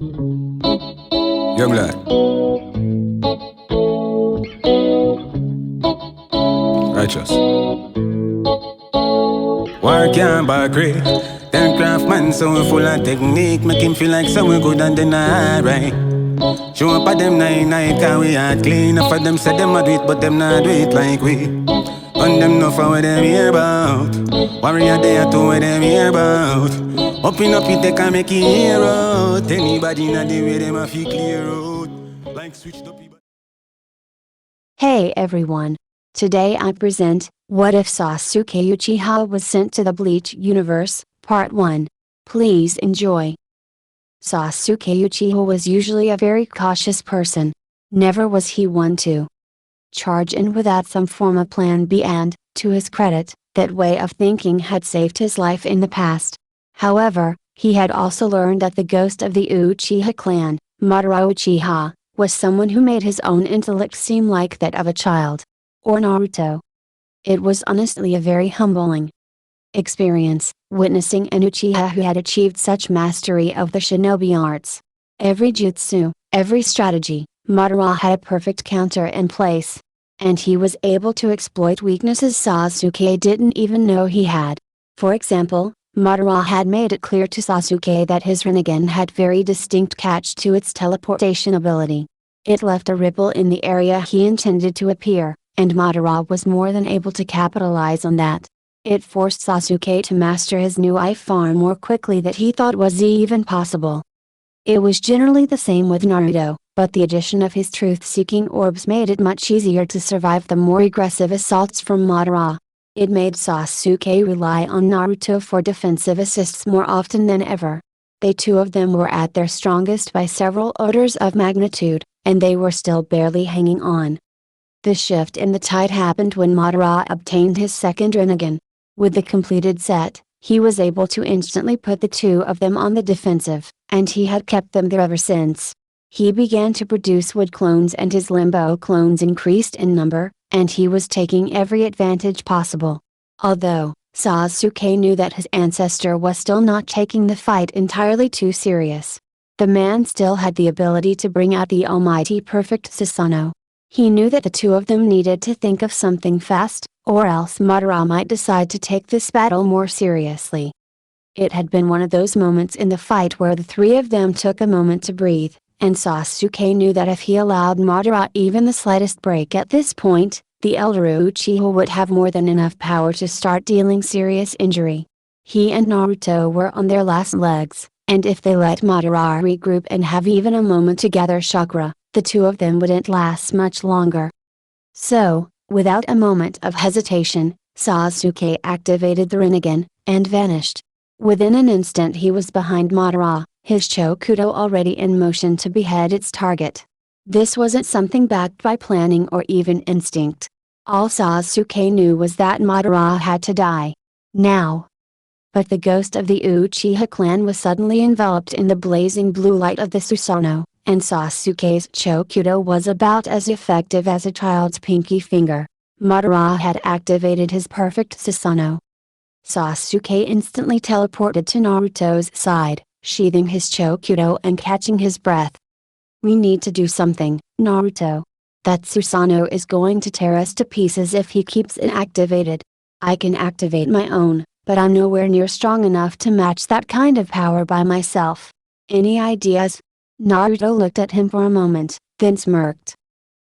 Young lad, righteous. War can't buy great. Then craftsman so full of technique, make him feel like someone good and then alright. Show up at them night, cause we hard clean. Enough of them say them a do it, but them not do it like we. On them no for what them hear about. Warrior there to what them hear about. Open up it, they can make it hear out. Anybody in the way them a feel clear out. Like switched up. Hey everyone! Today I present, What if Sasuke Uchiha was sent to the Bleach universe, Part 1. Please enjoy. Sasuke Uchiha was usually a very cautious person. Never was he one to charge in without some form of plan B, and, to his credit, that way of thinking had saved his life in the past. However, he had also learned that the ghost of the Uchiha clan, Madara Uchiha, was someone who made his own intellect seem like that of a child. Or Naruto. It was honestly a very humbling experience, witnessing an Uchiha who had achieved such mastery of the shinobi arts. Every jutsu, every strategy, Madara had a perfect counter in place. And he was able to exploit weaknesses Sasuke didn't even know he had. For example, Madara had made it clear to Sasuke that his Rinnegan had very distinct catch to its teleportation ability. It left a ripple in the area he intended to appear, and Madara was more than able to capitalize on that. It forced Sasuke to master his new eye far more quickly than he thought was even possible. It was generally the same with Naruto, but the addition of his truth-seeking orbs made it much easier to survive the more aggressive assaults from Madara. It made Sasuke rely on Naruto for defensive assists more often than ever. The two of them were at their strongest by several orders of magnitude, and they were still barely hanging on. The shift in the tide happened when Madara obtained his second Rinnegan. With the completed set, he was able to instantly put the two of them on the defensive, and he had kept them there ever since. He began to produce wood clones and his limbo clones increased in number, and he was taking every advantage possible. Although, Sasuke knew that his ancestor was still not taking the fight entirely too serious. The man still had the ability to bring out the almighty perfect Susanoo. He knew that the two of them needed to think of something fast, or else Madara might decide to take this battle more seriously. It had been one of those moments in the fight where the three of them took a moment to breathe, and Sasuke knew that if he allowed Madara even the slightest break at this point, the elder Uchiha would have more than enough power to start dealing serious injury. He and Naruto were on their last legs, and if they let Madara regroup and have even a moment to gather chakra, the two of them wouldn't last much longer. So, without a moment of hesitation, Sasuke activated the Rinnegan, and vanished. Within an instant he was behind Madara, his Chokudo already in motion to behead its target. This wasn't something backed by planning or even instinct. All Sasuke knew was that Madara had to die. Now. But the ghost of the Uchiha clan was suddenly enveloped in the blazing blue light of the Susanoo, and Sasuke's Chokudo was about as effective as a child's pinky finger. Madara had activated his perfect Susanoo. Sasuke instantly teleported to Naruto's side, sheathing his Chokudo and catching his breath. "We need to do something, Naruto. That Susanoo is going to tear us to pieces if he keeps it activated. I can activate my own, but I'm nowhere near strong enough to match that kind of power by myself. Any ideas?" Naruto looked at him for a moment, then smirked.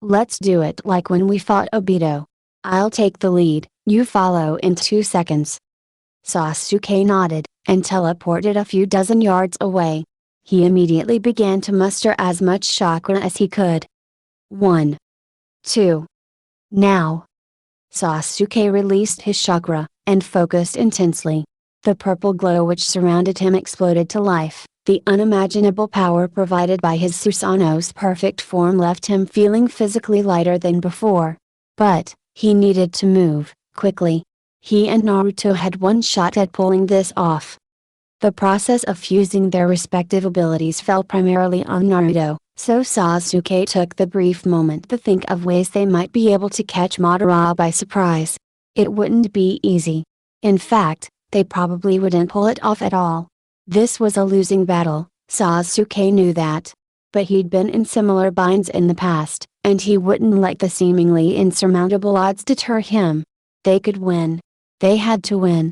"Let's do it like when we fought Obito. I'll take the lead, you follow in 2 seconds." Sasuke nodded, and teleported a few dozen yards away. He immediately began to muster as much chakra as he could. 1. 2. Now. Sasuke released his chakra, and focused intensely. The purple glow which surrounded him exploded to life. The unimaginable power provided by his Susanoo's perfect form left him feeling physically lighter than before. But, he needed to move, quickly. He and Naruto had one shot at pulling this off. The process of fusing their respective abilities fell primarily on Naruto, so Sasuke took the brief moment to think of ways they might be able to catch Madara by surprise. It wouldn't be easy. In fact, they probably wouldn't pull it off at all. This was a losing battle, Sasuke knew that. But he'd been in similar binds in the past, and he wouldn't let the seemingly insurmountable odds deter him. They could win. They had to win.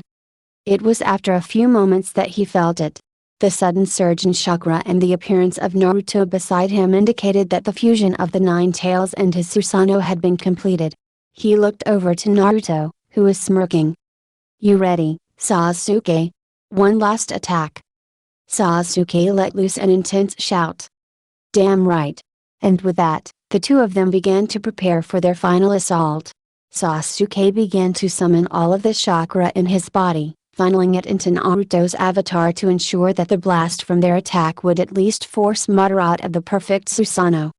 It was after a few moments that he felt it. The sudden surge in chakra and the appearance of Naruto beside him indicated that the fusion of the nine tails and his Susanoo had been completed. He looked over to Naruto, who was smirking. "You ready, Sasuke? One last attack." Sasuke let loose an intense shout. "Damn right." And with that, the two of them began to prepare for their final assault. Sasuke began to summon all of the chakra in his body, funneling it into Naruto's avatar to ensure that the blast from their attack would at least force Madara out of the perfect Susanoo.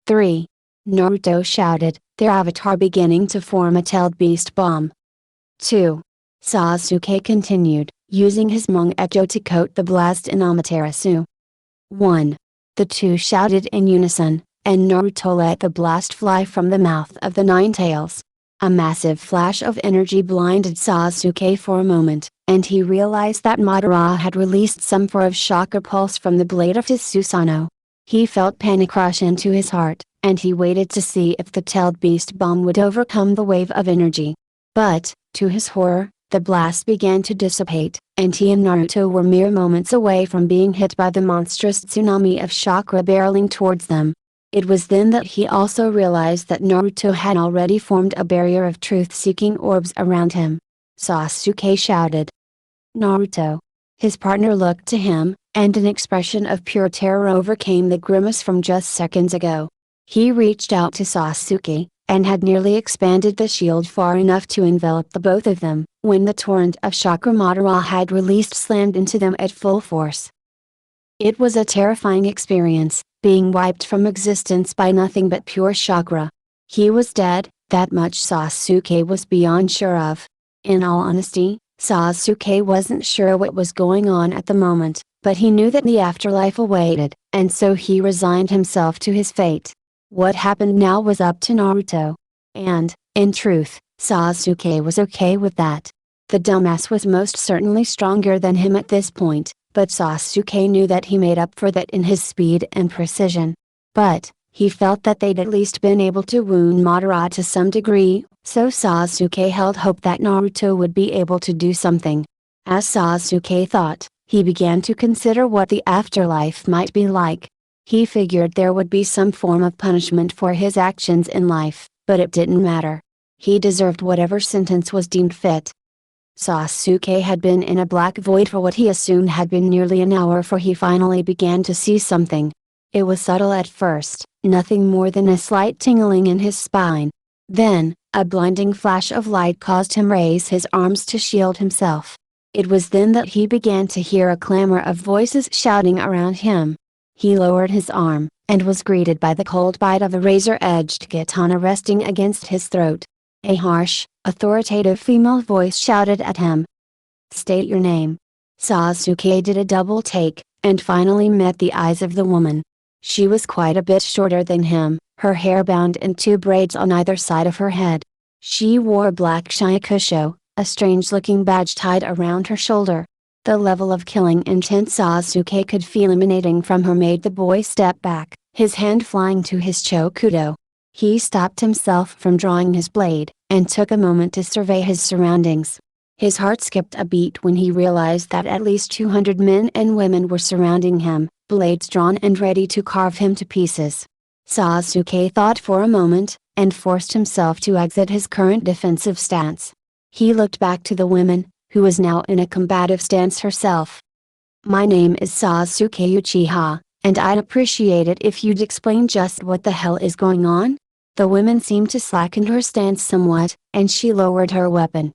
3. Naruto shouted, their avatar beginning to form a tailed beast bomb. 2. Sasuke continued, using his Mongecho to coat the blast in Amaterasu. 1. The two shouted in unison, and Naruto let the blast fly from the mouth of the nine tails. A massive flash of energy blinded Sasuke for a moment, and he realized that Madara had released some form of chakra pulse from the blade of his Susanoo. He felt panic rush into his heart, and he waited to see if the tailed beast bomb would overcome the wave of energy. But, to his horror, the blast began to dissipate, and he and Naruto were mere moments away from being hit by the monstrous tsunami of chakra barreling towards them. It was then that he also realized that Naruto had already formed a barrier of truth-seeking orbs around him. Sasuke shouted, "Naruto!" His partner looked to him, and an expression of pure terror overcame the grimace from just seconds ago. He reached out to Sasuke, and had nearly expanded the shield far enough to envelop the both of them, when the torrent of chakra Madara had released slammed into them at full force. It was a terrifying experience, being wiped from existence by nothing but pure chakra. He was dead, that much Sasuke was beyond sure of. In all honesty, Sasuke wasn't sure what was going on at the moment, but he knew that the afterlife awaited, and so he resigned himself to his fate. What happened now was up to Naruto. And, in truth, Sasuke was okay with that. The dumbass was most certainly stronger than him at this point, but Sasuke knew that he made up for that in his speed and precision. But, he felt that they'd at least been able to wound Madara to some degree, so Sasuke held hope that Naruto would be able to do something. As Sasuke thought, he began to consider what the afterlife might be like. He figured there would be some form of punishment for his actions in life, but it didn't matter. He deserved whatever sentence was deemed fit. Sasuke had been in a black void for what he assumed had been nearly an hour, for he finally began to see something. It was subtle at first, nothing more than a slight tingling in his spine. Then, a blinding flash of light caused him raise his arms to shield himself. It was then that he began to hear a clamor of voices shouting around him. He lowered his arm, and was greeted by the cold bite of a razor-edged katana resting against his throat. A harsh, authoritative female voice shouted at him. "State your name." Sasuke did a double take, and finally met the eyes of the woman. She was quite a bit shorter than him, her hair bound in two braids on either side of her head. She wore a black shakusho, a strange-looking badge tied around her shoulder. The level of killing intent Sasuke could feel emanating from her made the boy step back, his hand flying to his chokudo. He stopped himself from drawing his blade, and took a moment to survey his surroundings. His heart skipped a beat when he realized that at least 200 men and women were surrounding him, blades drawn and ready to carve him to pieces. Sasuke thought for a moment, and forced himself to exit his current defensive stance. He looked back to the woman, who was now in a combative stance herself. "My name is Sasuke Uchiha, and I'd appreciate it if you'd explain just what the hell is going on?" The woman seemed to slacken her stance somewhat, and she lowered her weapon.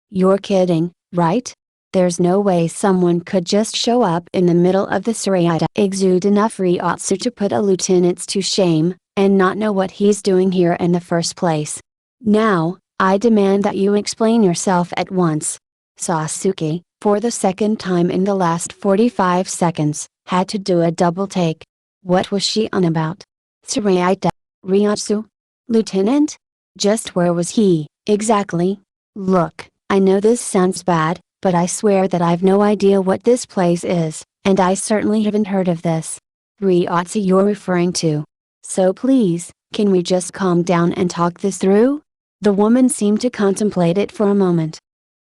"You're kidding, right? There's no way someone could just show up in the middle of the Tsurayata, exude enough Ryotsu to put a lieutenant to shame, and not know what he's doing here in the first place. Now, I demand that you explain yourself at once." Sasuke, for the second time in the last 45 seconds, had to do a double take. What was she on about? Tsurayata? Ryotsu? Lieutenant? Just where was he, exactly? Look, I know this sounds bad, but I swear that I've no idea what this place is, and I certainly haven't heard of this Ryotsu you're referring to. So please, can we just calm down and talk this through? The woman seemed to contemplate it for a moment.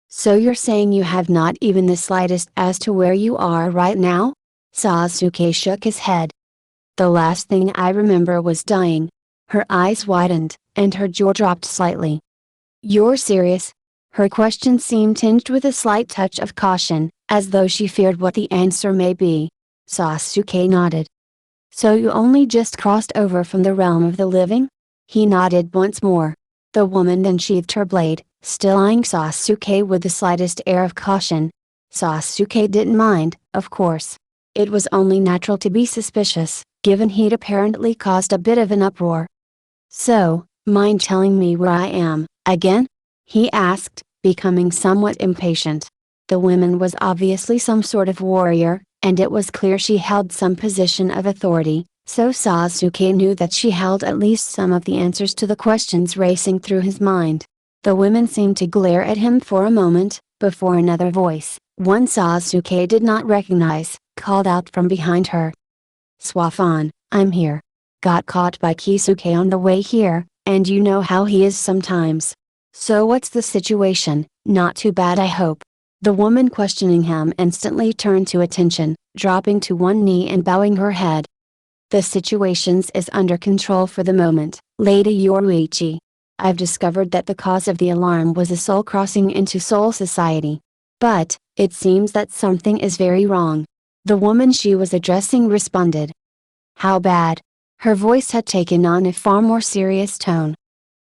So you're saying you have not even the slightest as to where you are right now? Sasuke shook his head. The last thing I remember was dying. Her eyes widened, and her jaw dropped slightly. You're serious? Her question seemed tinged with a slight touch of caution, as though she feared what the answer may be. Sasuke nodded. So you only just crossed over from the realm of the living? He nodded once more. The woman then sheathed her blade, still eyeing Sasuke with the slightest air of caution. Sasuke didn't mind, of course. It was only natural to be suspicious, given he'd apparently caused a bit of an uproar. So, mind telling me where I am, again? He asked, becoming somewhat impatient. The woman was obviously some sort of warrior, and it was clear she held some position of authority, so Sasuke knew that she held at least some of the answers to the questions racing through his mind. The women seemed to glare at him for a moment, before another voice, one Sasuke did not recognize, called out from behind her. Swaffan, I'm here. Got caught by Kisuke on the way here, and you know how he is sometimes. So what's the situation? Not too bad I hope. The woman questioning him instantly turned to attention, dropping to one knee and bowing her head. The situations is under control for the moment, Lady Yoruichi. I've discovered that the cause of the alarm was a soul crossing into Soul Society. But, it seems that something is very wrong. The woman she was addressing responded. How bad? Her voice had taken on a far more serious tone.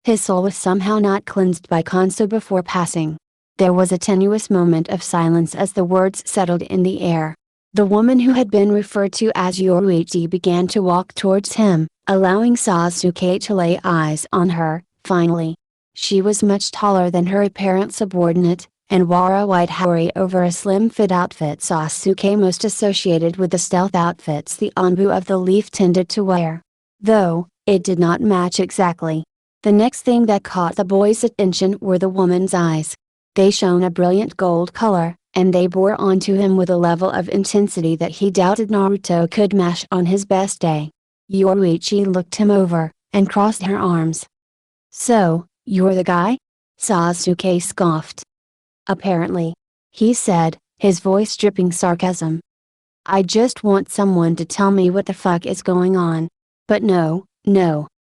His soul was somehow not cleansed by Kanso before passing. There was a tenuous moment of silence as the words settled in the air. The woman who had been referred to as Yoruichi began to walk towards him, allowing Sasuke to lay eyes on her, finally. She was much taller than her apparent subordinate, and wore a white haori over a slim-fit outfit Sasuke most associated with the stealth outfits the Anbu of the Leaf tended to wear. Though, it did not match exactly. The next thing that caught the boy's attention were the woman's eyes. They shone a brilliant gold color, and they bore onto him with a level of intensity that he doubted Naruto could match on his best day. Yoruichi looked him over, and crossed her arms. So, you're the guy? Sasuke scoffed. Apparently. He said, his voice dripping sarcasm. I just want someone to tell me what the fuck is going on. But no.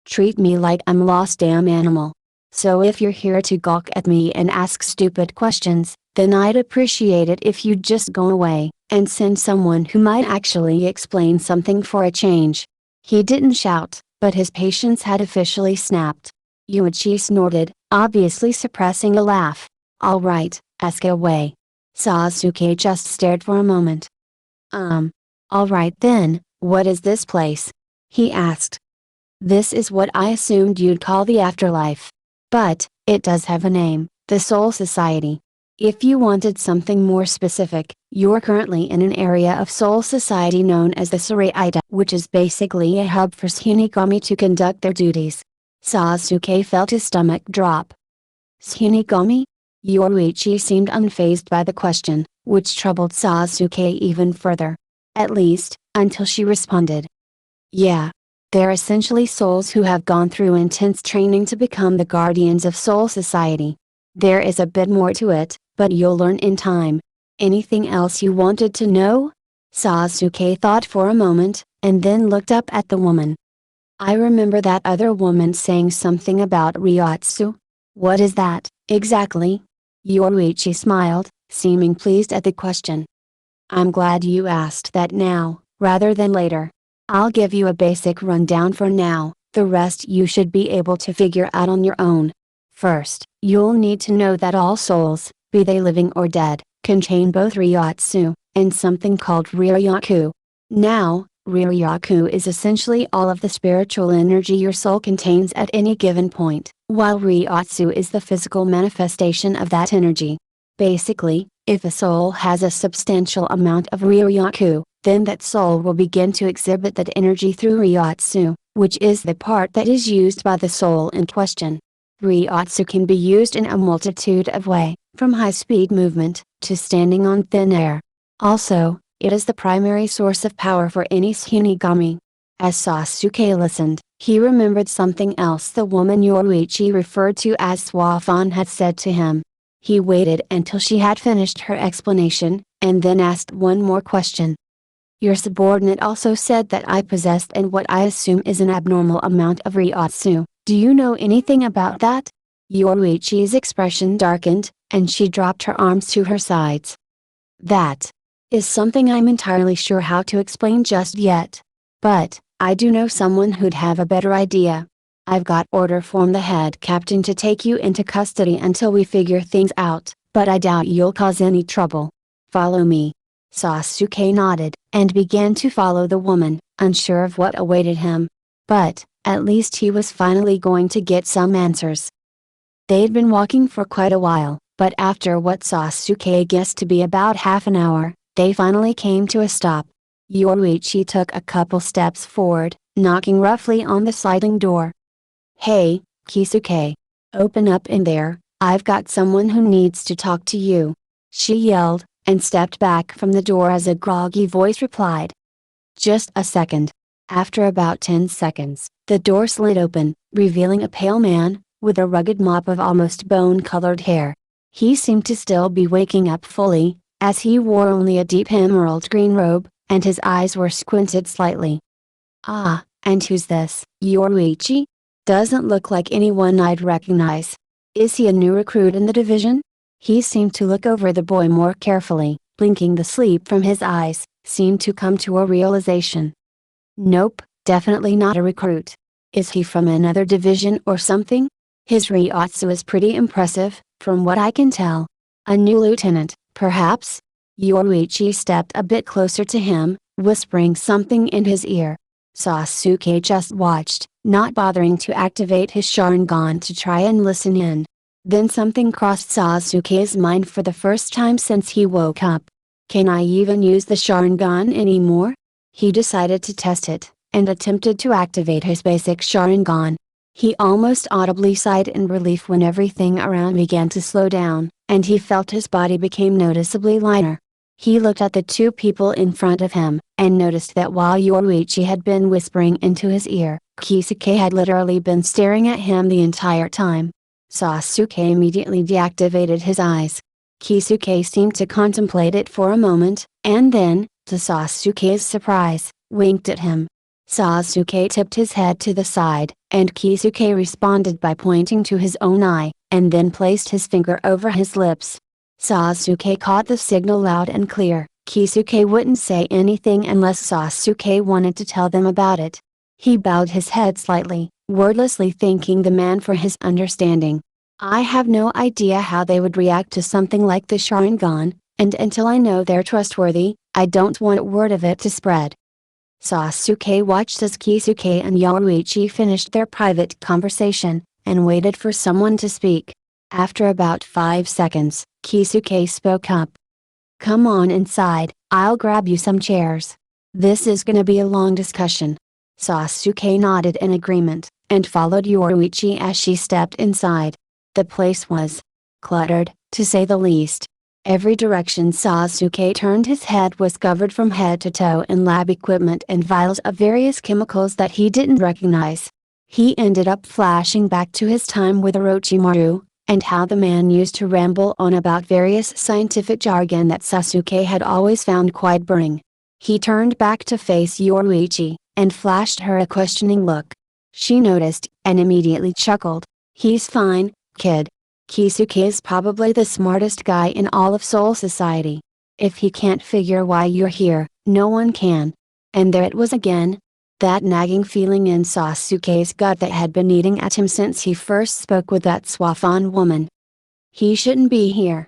Treat me like I'm lost damn animal. So if you're here to gawk at me and ask stupid questions, then I'd appreciate it if you'd just go away, and send someone who might actually explain something for a change. He didn't shout, but his patience had officially snapped. Yuichi snorted, obviously suppressing a laugh. Alright, ask away. Sasuke just stared for a moment. Alright then, what is this place? He asked. This is what I assumed you'd call the afterlife. But, it does have a name, the Soul Society. If you wanted something more specific, you're currently in an area of Soul Society known as the Suraita, which is basically a hub for Tsunigami to conduct their duties. Sasuke felt his stomach drop. Tsunigami? Yoruichi seemed unfazed by the question, which troubled Sasuke even further. At least, until she responded. Yeah. They're essentially souls who have gone through intense training to become the guardians of Soul Society. There is a bit more to it, but you'll learn in time. Anything else you wanted to know? Sasuke thought for a moment, and then looked up at the woman. I remember that other woman saying something about Ryotsu. What is that, exactly? Yoruichi smiled, seeming pleased at the question. I'm glad you asked that now, rather than later. I'll give you a basic rundown for now, the rest you should be able to figure out on your own. First, you'll need to know that all souls, be they living or dead, contain both Ryotsu, and something called Riryaku. Now, Riryaku is essentially all of the spiritual energy your soul contains at any given point, while Ryotsu is the physical manifestation of that energy. Basically, if a soul has a substantial amount of Riryaku, then that soul will begin to exhibit that energy through Ryotsu, which is the part that is used by the soul in question. Ryotsu can be used in a multitude of ways, from high-speed movement, to standing on thin air. Also, It is the primary source of power for any Shinigami. As Sasuke listened, he remembered something else the woman Yoruichi referred to as Suafan had said to him. He waited until she had finished her explanation, and then asked one more question. Your subordinate also said that I possessed and what I assume is an abnormal amount of Ryotsu. Do you know anything about that? Yoruichi's expression darkened, and she dropped her arms to her sides. That is something I'm entirely sure how to explain just yet. But, I do know someone who'd have a better idea. I've got order from the head captain to take you into custody until we figure things out, but I doubt you'll cause any trouble. Follow me. Sasuke nodded, and began to follow the woman, unsure of what awaited him. But, at least he was finally going to get some answers. They'd been walking for quite a while, but after what Sasuke guessed to be about half an hour, they finally came to a stop. Yoruichi took a couple steps forward, knocking roughly on the sliding door. Hey, Kisuke. Open up in there, I've got someone who needs to talk to you. She yelled, and stepped back from the door as a groggy voice replied. Just a second. After about 10 seconds, the door slid open, revealing a pale man, with a rugged mop of almost bone-colored hair. He seemed to still be waking up fully, as he wore only a deep emerald green robe, and his eyes were squinted slightly. Ah, and who's this? Yoruichi? Doesn't look like anyone I'd recognize. Is he a new recruit in the division? He seemed to look over the boy more carefully, blinking the sleep from his eyes, seemed to come to a realization. Nope, definitely not a recruit. Is he from another division or something? His Ryotsu is pretty impressive, from what I can tell. A new lieutenant, perhaps? Yoruichi stepped a bit closer to him, whispering something in his ear. Sasuke just watched, not bothering to activate his Sharingan to try and listen in. Then something crossed Sasuke's mind for the first time since he woke up. Can I even use the Sharingan anymore? He decided to test it, and attempted to activate his basic Sharingan. He almost audibly sighed in relief when everything around began to slow down, and he felt his body became noticeably lighter. He looked at the two people in front of him, and noticed that while Yoruichi had been whispering into his ear, Kisuke had literally been staring at him the entire time. Sasuke immediately deactivated his eyes. Kisuke seemed to contemplate it for a moment, and then, to Sasuke's surprise, winked at him. Sasuke tipped his head to the side, and Kisuke responded by pointing to his own eye, and then placed his finger over his lips. Sasuke caught the signal loud and clear. Kisuke wouldn't say anything unless Sasuke wanted to tell them about it. He bowed his head slightly, wordlessly thanking the man for his understanding. I have no idea how they would react to something like the Sharingan, and until I know they're trustworthy, I don't want word of it to spread. Sasuke watched as Kisuke and Yoruichi finished their private conversation, and waited for someone to speak. After about 5 seconds, Kisuke spoke up. Come on inside, I'll grab you some chairs. This is gonna be a long discussion. Sasuke nodded in agreement, and followed Yoruichi as she stepped inside. The place was cluttered, to say the least. Every direction Sasuke turned his head was covered from head to toe in lab equipment and vials of various chemicals that he didn't recognize. He ended up flashing back to his time with Orochimaru, and how the man used to ramble on about various scientific jargon that Sasuke had always found quite boring. He turned back to face Yoruichi, and flashed her a questioning look. She noticed, and immediately chuckled. He's fine, kid. Kisuke is probably the smartest guy in all of Soul Society. If he can't figure why you're here, no one can. And there it was again. That nagging feeling in Sasuke's gut that had been eating at him since he first spoke with that Suafan woman. He shouldn't be here.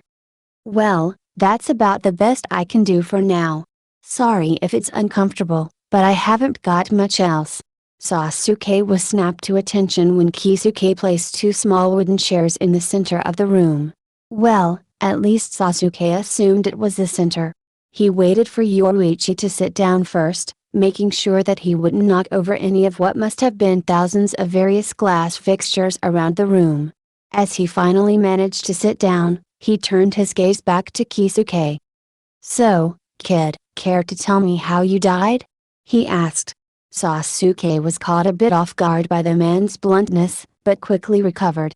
Well, that's about the best I can do for now. Sorry if it's uncomfortable, but I haven't got much else. Sasuke was snapped to attention when Kisuke placed two small wooden chairs in the center of the room. Well, at least Sasuke assumed it was the center. He waited for Yoruichi to sit down first, making sure that he wouldn't knock over any of what must have been thousands of various glass fixtures around the room. As he finally managed to sit down, he turned his gaze back to Kisuke. So, kid, Care to tell me how you died? He asked. Sasuke was caught a bit off guard by the man's bluntness, but quickly recovered.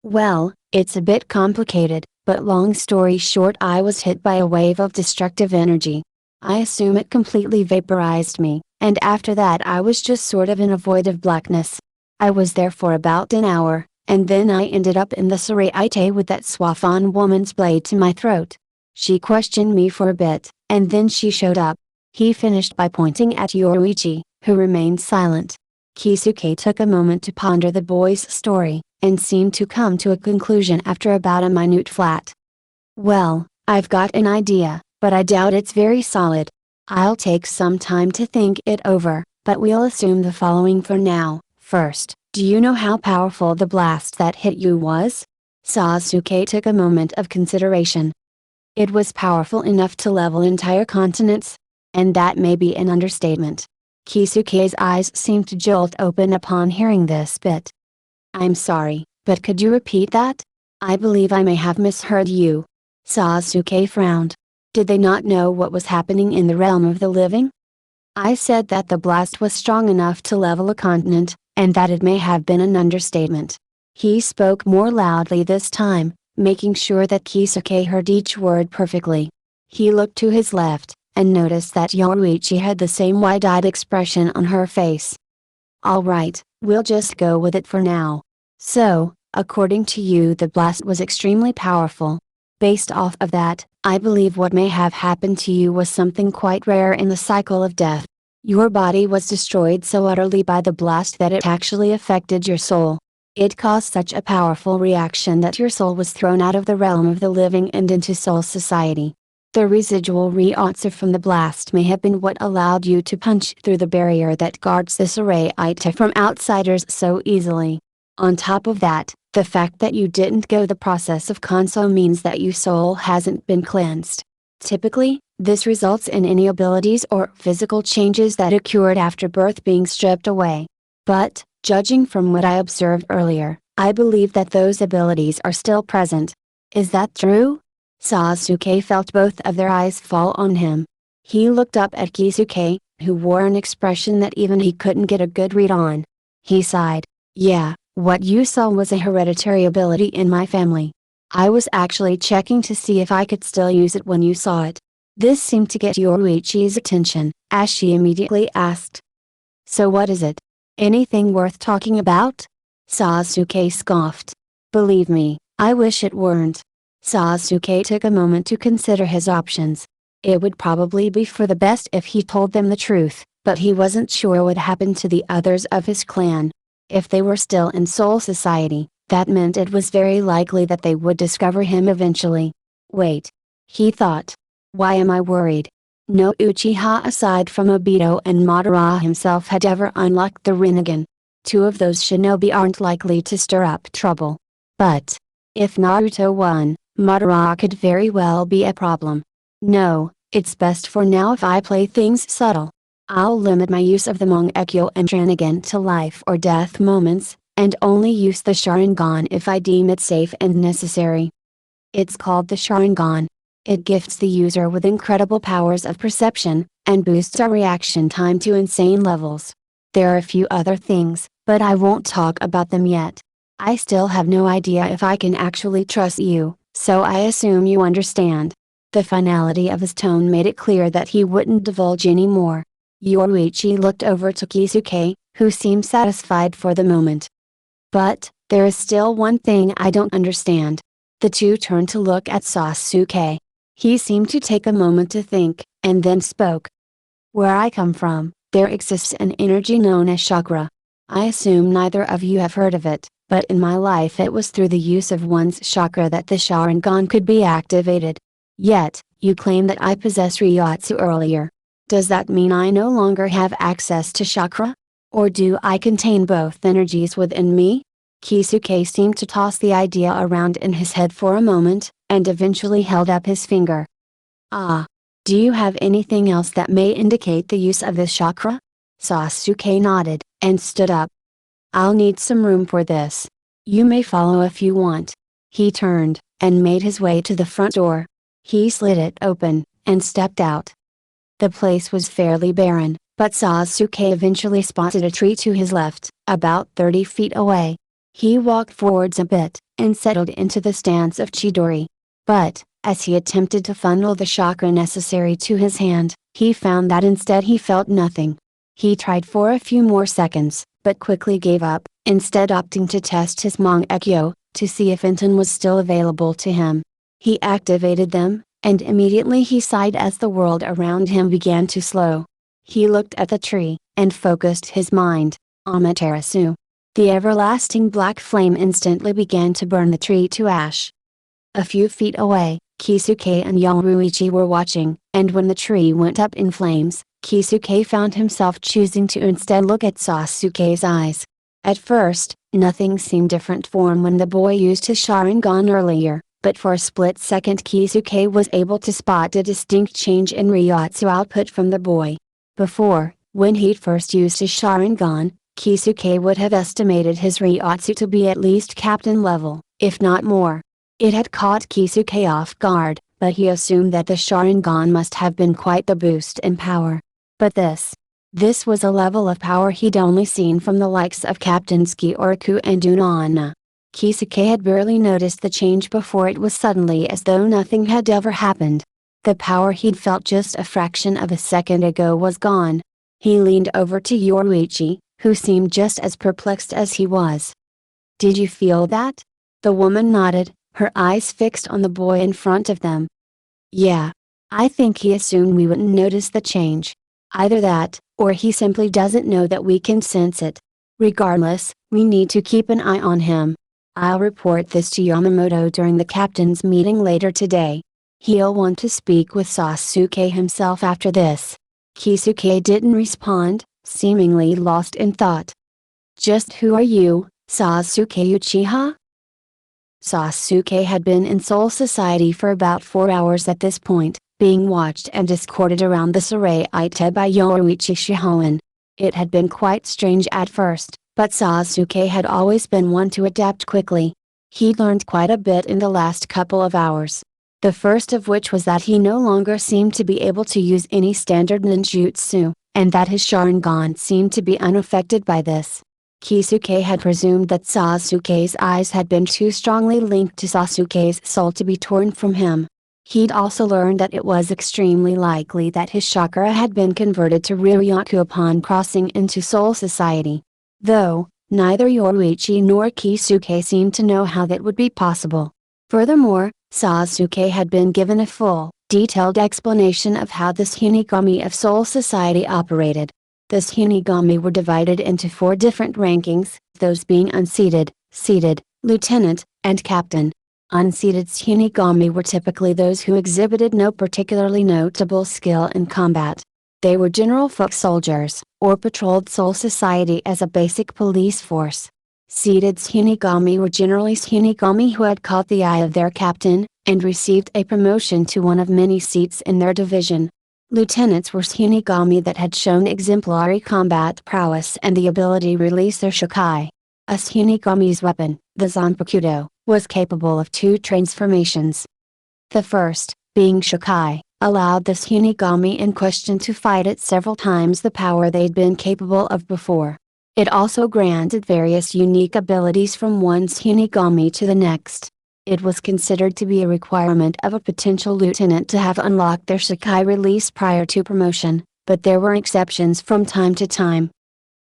Well, it's a bit complicated, but long story short, I was hit by a wave of destructive energy. I assume it completely vaporized me, and after that I was just sort of in a void of blackness. I was there for about an hour, and then I ended up in the Saraite with that Swafan woman's blade to my throat. She questioned me for a bit, and then she showed up. He finished by pointing at Yoruichi, who remained silent. Kisuke took a moment to ponder the boy's story, and seemed to come to a conclusion after about a minute flat. Well, I've got an idea, but I doubt it's very solid. I'll take some time to think it over, but we'll assume the following for now. First, do you know how powerful the blast that hit you was? Sasuke took a moment of consideration. It was powerful enough to level entire continents? And that may be an understatement. Kisuke's eyes seemed to jolt open upon hearing this bit. I'm sorry, but could you repeat that? I believe I may have misheard you. Sasuke frowned. Did they not know what was happening in the realm of the living? I said that the blast was strong enough to level a continent, and that it may have been an understatement. He spoke more loudly this time, making sure that Kisuke heard each word perfectly. He looked to his left, and noticed that Yoruichi had the same wide-eyed expression on her face. Alright, we'll just go with it for now. So, according to you, the blast was extremely powerful. Based off of that, I believe what may have happened to you was something quite rare in the cycle of death. Your body was destroyed so utterly by the blast that it actually affected your soul. It caused such a powerful reaction that your soul was thrown out of the realm of the living and into soul society. The residual reactor from the blast may have been what allowed you to punch through the barrier that guards this Saraite from outsiders so easily. On top of that, the fact that you didn't go the process of Kanso means that your soul hasn't been cleansed. Typically, this results in any abilities or physical changes that occurred after birth being stripped away. But, judging from what I observed earlier, I believe that those abilities are still present. Is that true? Sasuke felt both of their eyes fall on him. He looked up at Kisuke, who wore an expression that even he couldn't get a good read on. He sighed. Yeah, what you saw was a hereditary ability in my family. I was actually checking to see if I could still use it when you saw it. This seemed to get Yoruichi's attention, as she immediately asked. So what is it? Anything worth talking about? Sasuke scoffed. Believe me, I wish it weren't. Sasuke took a moment to consider his options. It would probably be for the best if he told them the truth, but he wasn't sure what happened to the others of his clan. If they were still in Soul Society, that meant it was very likely that they would discover him eventually. Wait. He thought. Why am I worried? No Uchiha aside from Obito and Madara himself had ever unlocked the Rinnegan. Two of those shinobi aren't likely to stir up trouble. But, if Naruto won, Madara could very well be a problem. No, it's best for now if I play things subtle. I'll limit my use of the Mangekyo and Rinnegan to life or death moments, and only use the Sharingan if I deem it safe and necessary. It's called the Sharingan. It gifts the user with incredible powers of perception, and boosts our reaction time to insane levels. There are a few other things, but I won't talk about them yet. I still have no idea if I can actually trust you, so I assume you understand. The finality of his tone made it clear that he wouldn't divulge any more. Yoruichi looked over to Kisuke, who seemed satisfied for the moment. But, there is still one thing I don't understand. The two turned to look at Sasuke. He seemed to take a moment to think, and then spoke. Where I come from, there exists an energy known as chakra. I assume neither of you have heard of it, but in my life it was through the use of one's chakra that the Sharingan could be activated. Yet, you claim that I possess Ryotsu earlier. Does that mean I no longer have access to chakra? Or do I contain both energies within me? Kisuke seemed to toss the idea around in his head for a moment, and eventually held up his finger. Ah. Do you have anything else that may indicate the use of this chakra? Sasuke nodded, and stood up. I'll need some room for this. You may follow if you want. He turned, and made his way to the front door. He slid it open, and stepped out. The place was fairly barren, but Sasuke eventually spotted a tree to his left, about 30 feet away. He walked forwards a bit, and settled into the stance of Chidori. But, as he attempted to funnel the chakra necessary to his hand, he found that instead he felt nothing. He tried for a few more seconds, but quickly gave up, instead opting to test his Mangekyo, to see if Inton was still available to him. He activated them, and immediately he sighed as the world around him began to slow. He looked at the tree, and focused his mind. Amaterasu. The everlasting black flame instantly began to burn the tree to ash. A few feet away, Kisuke and Yoruichi were watching, and when the tree went up in flames, Kisuke found himself choosing to instead look at Sasuke's eyes. At first, nothing seemed different for him when the boy used his Sharingan earlier, but for a split second Kisuke was able to spot a distinct change in Ryotsu output from the boy. Before, when he'd first used his Sharingan, Kisuke would have estimated his Ryotsu to be at least captain level, if not more. It had caught Kisuke off guard, but he assumed that the Sharingan must have been quite the boost in power. But this was a level of power he'd only seen from the likes of Captains Kyoraku and Unana. Kisuke had barely noticed the change before it was suddenly as though nothing had ever happened. The power he'd felt just a fraction of a second ago was gone. He leaned over to Yoruichi, who seemed just as perplexed as he was. "Did you feel that?" The woman nodded, her eyes fixed on the boy in front of them. "Yeah. I think he assumed we wouldn't notice the change. Either that, or he simply doesn't know that we can sense it. Regardless, we need to keep an eye on him. I'll report this to Yamamoto during the captain's meeting later today. He'll want to speak with Sasuke himself after this." Kisuke didn't respond, seemingly lost in thought. "Just who are you, Sasuke Uchiha?" Sasuke had been in Soul Society for about 4 hours at this point, being watched and escorted around the Saraite by Yoruichi Shihoin. It had been quite strange at first, but Sasuke had always been one to adapt quickly. He'd learned quite a bit in the last couple of hours. The first of which was that he no longer seemed to be able to use any standard ninjutsu, and that his Sharingan seemed to be unaffected by this. Kisuke had presumed that Sasuke's eyes had been too strongly linked to Sasuke's soul to be torn from him. He'd also learned that it was extremely likely that his chakra had been converted to Ryukyu upon crossing into Soul Society. Though, neither Yoruichi nor Kisuke seemed to know how that would be possible. Furthermore, Sasuke had been given a full, detailed explanation of how this Hinigami of Soul Society operated. This Hinigami were divided into 4 different rankings, those being unseated, seated, lieutenant, and captain. Unseated Hinigami were typically those who exhibited no particularly notable skill in combat. They were general foot soldiers, or patrolled Soul Society as a basic police force. Seated Hinigami were generally Hinigami who had caught the eye of their captain, and received a promotion to one of many seats in their division. Lieutenants were Hinigami that had shown exemplary combat prowess and the ability to release their Shikai. A Hinigami's weapon, the Zanpakudo, was capable of 2 transformations. The first, being Shikai, allowed the Hinigami in question to fight at several times the power they'd been capable of before. It also granted various unique abilities from one Hinigami to the next. It was considered to be a requirement of a potential lieutenant to have unlocked their Shikai release prior to promotion, but there were exceptions from time to time.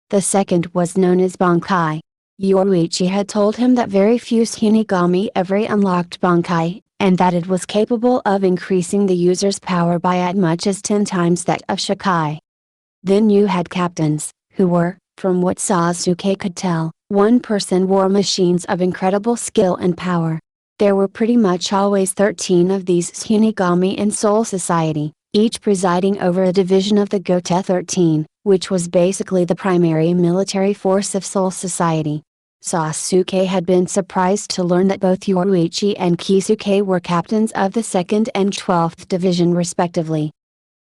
The second was known as Bankai. Yoruichi had told him that very few Hinigami ever unlocked Bankai, and that it was capable of increasing the user's power by as much as 10 times that of Shikai. Then you had captains, who were, from what Sasuke could tell, one-person war machines of incredible skill and power. There were pretty much always 13 of these Hinigami in Soul Society, each presiding over a division of the Gotei 13, which was basically the primary military force of Soul Society. Sasuke had been surprised to learn that both Yoruichi and Kisuke were captains of the 2nd and 12th Division respectively.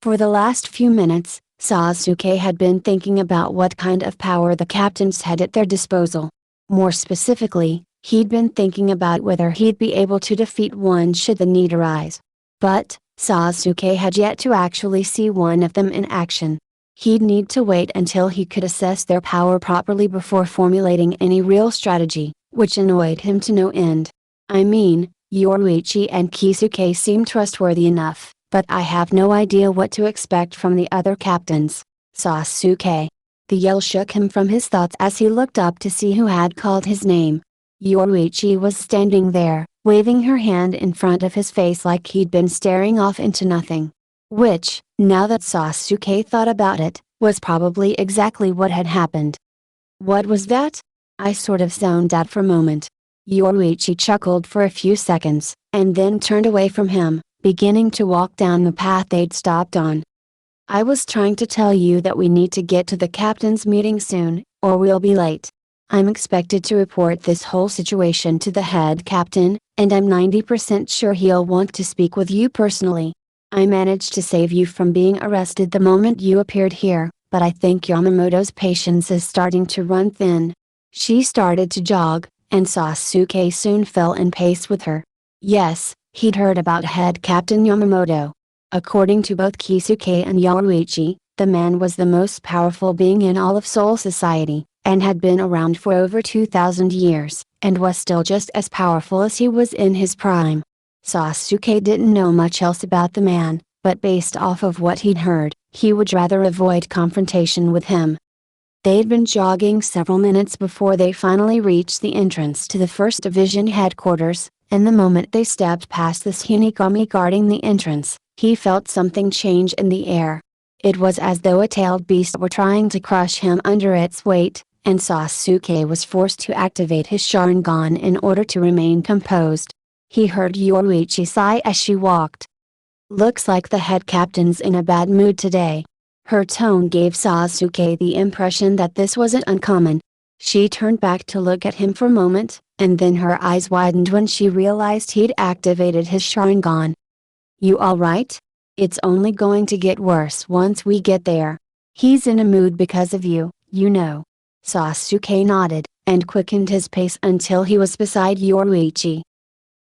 For the last few minutes, Sasuke had been thinking about what kind of power the captains had at their disposal. More specifically, he'd been thinking about whether he'd be able to defeat one should the need arise. But, Sasuke had yet to actually see one of them in action. He'd need to wait until he could assess their power properly before formulating any real strategy, which annoyed him to no end. I mean, Yoruichi and Kisuke seem trustworthy enough, but I have no idea what to expect from the other captains. Sasuke. The yell shook him from his thoughts as he looked up to see who had called his name. Yoruichi was standing there, waving her hand in front of his face like he'd been staring off into nothing. Which, now that Sasuke thought about it, was probably exactly what had happened. What was that? I sort of zoned out for a moment. Yoruichi chuckled for a few seconds, and then turned away from him, beginning to walk down the path they'd stopped on. I was trying to tell you that we need to get to the captain's meeting soon, or we'll be late. I'm expected to report this whole situation to the head captain, and I'm 90% sure he'll want to speak with you personally. I managed to save you from being arrested the moment you appeared here, but I think Yamamoto's patience is starting to run thin. She started to jog, and Sasuke soon fell in pace with her. Yes, he'd heard about head captain Yamamoto. According to both Kisuke and Yoruichi, the man was the most powerful being in all of Soul Society, and had been around for over 2,000 years, and was still just as powerful as he was in his prime. Sasuke didn't know much else about the man, but based off of what he'd heard, he would rather avoid confrontation with him. They'd been jogging several minutes before they finally reached the entrance to the 1st Division headquarters, and the moment they stepped past the Shinigami guarding the entrance, he felt something change in the air. It was as though a tailed beast were trying to crush him under its weight, and Sasuke was forced to activate his Sharingan in order to remain composed. He heard Yoruichi sigh as she walked. Looks like the head captain's in a bad mood today. Her tone gave Sasuke the impression that this wasn't uncommon. She turned back to look at him for a moment, and then her eyes widened when she realized he'd activated his Sharingan. You alright? It's only going to get worse once we get there. He's in a mood because of you, you know. Sasuke nodded, and quickened his pace until he was beside Yoruichi.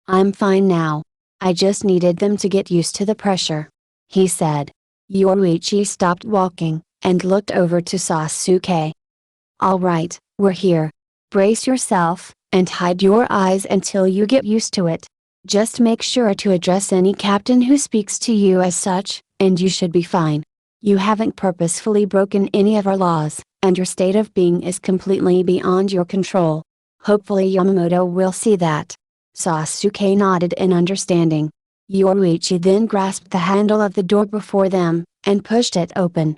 I'm fine now. I just needed them to get used to the pressure, he said. Yoruichi stopped walking, and looked over to Sasuke. Alright, we're here. Brace yourself, and hide your eyes until you get used to it. Just make sure to address any captain who speaks to you as such, and you should be fine. You haven't purposefully broken any of our laws, and your state of being is completely beyond your control. Hopefully Yamamoto will see that. Sasuke nodded in understanding. Yoruichi then grasped the handle of the door before them, and pushed it open.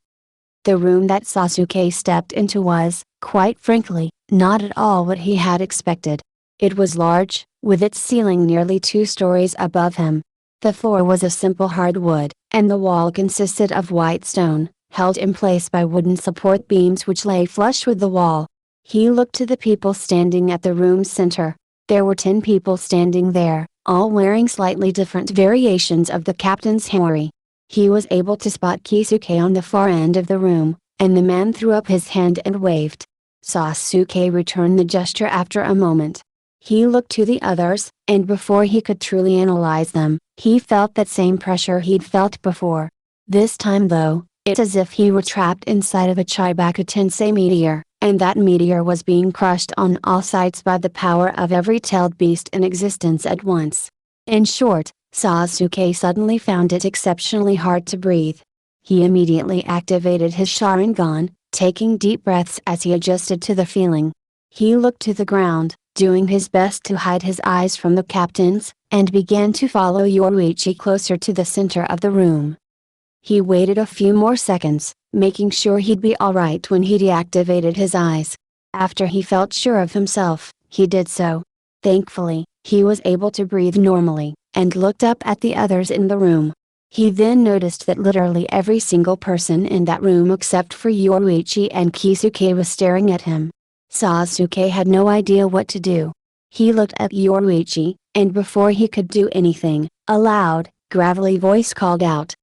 The room that Sasuke stepped into was, quite frankly, not at all what he had expected. It was large, with its ceiling nearly 2 stories above him. The floor was a simple hardwood, and the wall consisted of white stone, held in place by wooden support beams which lay flush with the wall. He looked to the people standing at the room's center. There were 10 people standing there, all wearing slightly different variations of the captain's hori. He was able to spot Kisuke on the far end of the room, and the man threw up his hand and waved. Sasuke returned the gesture after a moment. He looked to the others, and before he could truly analyze them, he felt that same pressure he'd felt before. This time though, it's as if he were trapped inside of a Chibaku Tensei meteor, and that meteor was being crushed on all sides by the power of every tailed beast in existence at once. In short, Sasuke suddenly found it exceptionally hard to breathe. He immediately activated his Sharingan, taking deep breaths as he adjusted to the feeling. He looked to the ground, doing his best to hide his eyes from the captains, and began to follow Yoruichi closer to the center of the room. He waited a few more seconds, making sure he'd be alright when he deactivated his eyes. After he felt sure of himself, he did so. Thankfully, he was able to breathe normally, and looked up at the others in the room. He then noticed that literally every single person in that room except for Yoruichi and Kisuke was staring at him. Sasuke had no idea what to do. He looked at Yoruichi, and before he could do anything, a loud, gravelly voice called out.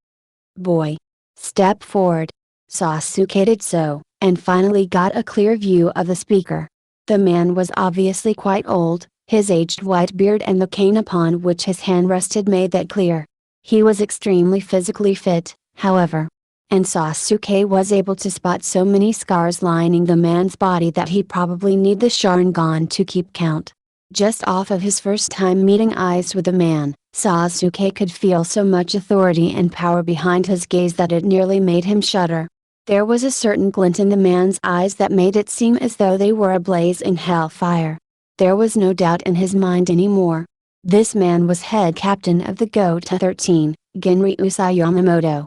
Boy! Step forward! Sasuke did so, and finally got a clear view of the speaker. The man was obviously quite old, his aged white beard and the cane upon which his hand rested made that clear. He was extremely physically fit, however. And Sasuke was able to spot so many scars lining the man's body that he probably need the Sharingan to keep count. Just off of his first time meeting eyes with the man, Sasuke could feel so much authority and power behind his gaze that it nearly made him shudder. There was a certain glint in the man's eyes that made it seem as though they were ablaze in hellfire. There was no doubt in his mind anymore. This man was head captain of the Gotei 13, Genryusai Yamamoto.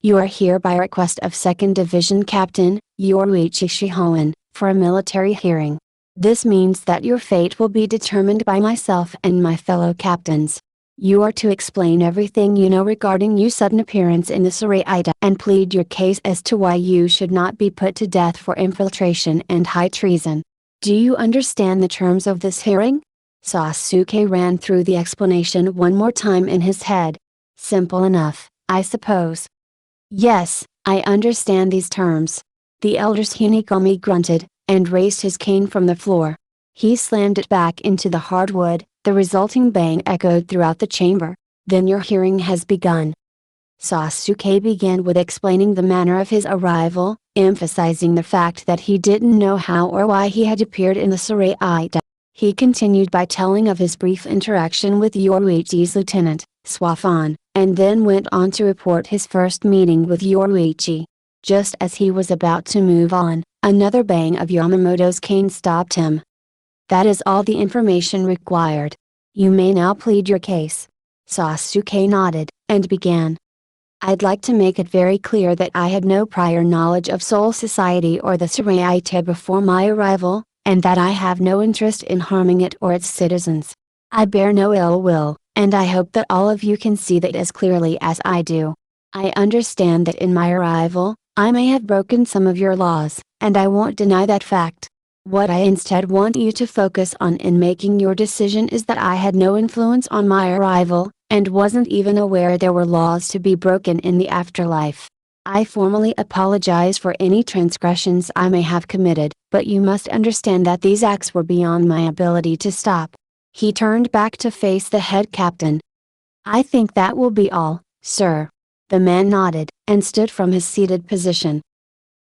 You are here by request of 2nd Division Captain, Yoruichi Shihoin, for a military hearing. This means that your fate will be determined by myself and my fellow captains. You are to explain everything you know regarding your sudden appearance in the Suraita and plead your case as to why you should not be put to death for infiltration and high treason. Do you understand the terms of this hearing? Sasuke ran through the explanation one more time in his head. Simple enough, I suppose. Yes, I understand these terms. The elder Hinekami grunted, and raised his cane from the floor. He slammed it back into the hardwood, the resulting bang echoed throughout the chamber. Then your hearing has begun. Sasuke began with explaining the manner of his arrival, emphasizing the fact that he didn't know how or why he had appeared in the Suraita. He continued by telling of his brief interaction with Yoruichi's lieutenant, Swafan, and then went on to report his first meeting with Yoruichi. Just as he was about to move on, another bang of Yamamoto's cane stopped him. That is all the information required. You may now plead your case. Sasuke nodded, and began. I'd like to make it very clear that I had no prior knowledge of Soul Society or the Suraita before my arrival, and that I have no interest in harming it or its citizens. I bear no ill will, and I hope that all of you can see that as clearly as I do. I understand that in my arrival, I may have broken some of your laws, and I won't deny that fact. What I instead want you to focus on in making your decision is that I had no influence on my arrival, and wasn't even aware there were laws to be broken in the afterlife. I formally apologize for any transgressions I may have committed, but you must understand that these acts were beyond my ability to stop. He turned back to face the head captain. I think that will be all, sir. The man nodded, and stood from his seated position.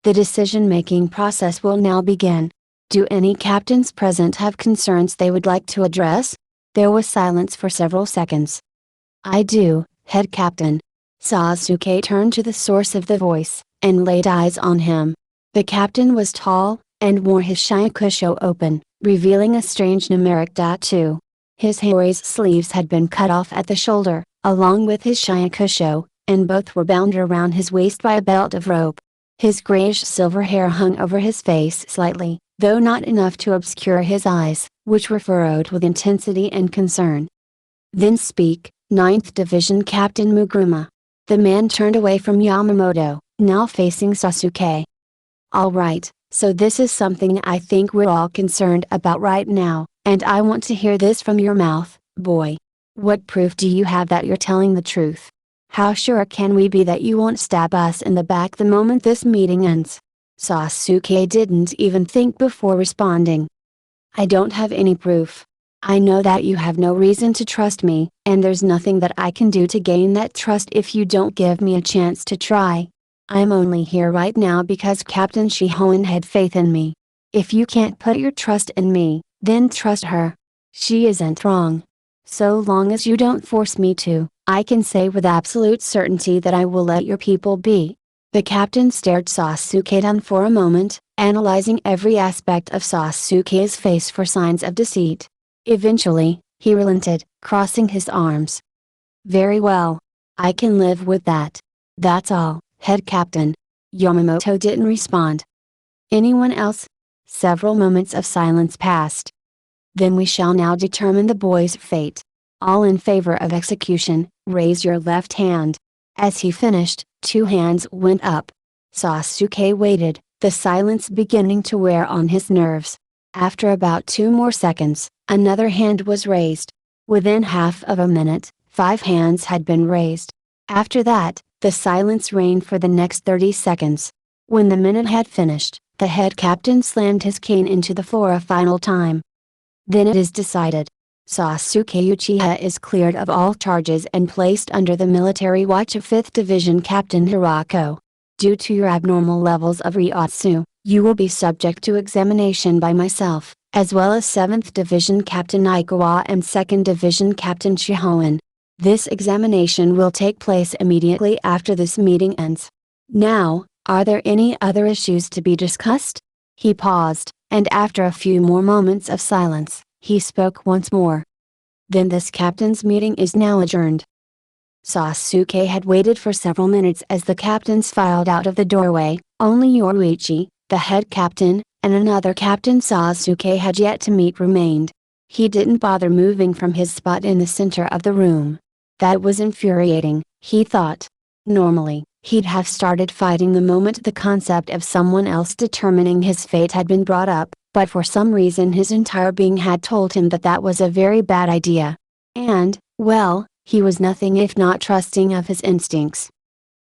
The decision-making process will now begin. Do any captains present have concerns they would like to address? There was silence for several seconds. I do, head captain. Sasuke turned to the source of the voice, and laid eyes on him. The captain was tall, and wore his shakusho open, revealing a strange numeric tattoo. His hair's sleeves had been cut off at the shoulder, along with his shakusho, and both were bound around his waist by a belt of rope. His grayish-silver hair hung over his face slightly, though not enough to obscure his eyes, which were furrowed with intensity and concern. Then speak, 9th Division Captain Mugruma. The man turned away from Yamamoto, now facing Sasuke. All right, so this is something I think we're all concerned about right now, and I want to hear this from your mouth, boy. What proof do you have that you're telling the truth? How sure can we be that you won't stab us in the back the moment this meeting ends? Sasuke didn't even think before responding. I don't have any proof. I know that you have no reason to trust me, and there's nothing that I can do to gain that trust if you don't give me a chance to try. I'm only here right now because Captain Shihoin had faith in me. If you can't put your trust in me, then trust her. She isn't wrong. So long as you don't force me to, I can say with absolute certainty that I will let your people be. The captain stared Sasuke down for a moment, analyzing every aspect of Sasuke's face for signs of deceit. Eventually, he relented, crossing his arms. Very well. I can live with that. That's all, head captain. Yamamoto didn't respond. Anyone else? Several moments of silence passed. Then we shall now determine the boy's fate. All in favor of execution, raise your left hand. As he finished, 2 hands went up. Sasuke waited, the silence beginning to wear on his nerves. After about 2 more seconds, another hand was raised. Within half of a minute, 5 hands had been raised. After that, the silence reigned for the next 30 seconds. When the minute had finished, the head captain slammed his cane into the floor a final time. Then it is decided. Sasuke Uchiha is cleared of all charges and placed under the military watch of 5th Division Captain Hirako. Due to your abnormal levels of Ryotsu, you will be subject to examination by myself, as well as 7th Division Captain Aikawa and 2nd Division Captain Shihoan. This examination will take place immediately after this meeting ends. Now, are there any other issues to be discussed? He paused, and after a few more moments of silence, he spoke once more. Then this captain's meeting is now adjourned. Sasuke had waited for several minutes as the captains filed out of the doorway. Only Yoruichi, the head captain, and another captain Sasuke had yet to meet remained. He didn't bother moving from his spot in the center of the room. That was infuriating, he thought. Normally, he'd have started fighting the moment the concept of someone else determining his fate had been brought up, but for some reason his entire being had told him that that was a very bad idea. And, well, he was nothing if not trusting of his instincts.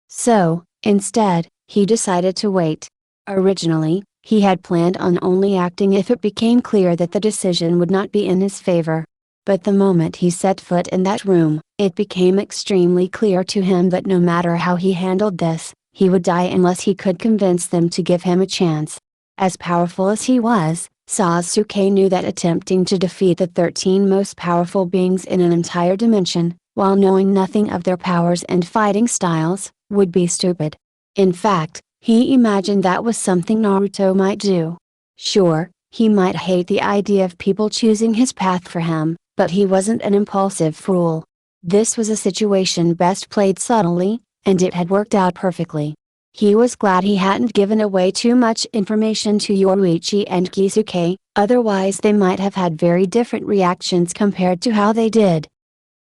So, instead, he decided to wait. Originally, he had planned on only acting if it became clear that the decision would not be in his favor. But the moment he set foot in that room, it became extremely clear to him that no matter how he handled this, he would die unless he could convince them to give him a chance. As powerful as he was, Sasuke knew that attempting to defeat the 13 most powerful beings in an entire dimension, while knowing nothing of their powers and fighting styles, would be stupid. In fact, he imagined that was something Naruto might do. Sure, he might hate the idea of people choosing his path for him, but he wasn't an impulsive fool. This was a situation best played subtly, and it had worked out perfectly. He was glad he hadn't given away too much information to Yoruichi and Kisuke, otherwise they might have had very different reactions compared to how they did.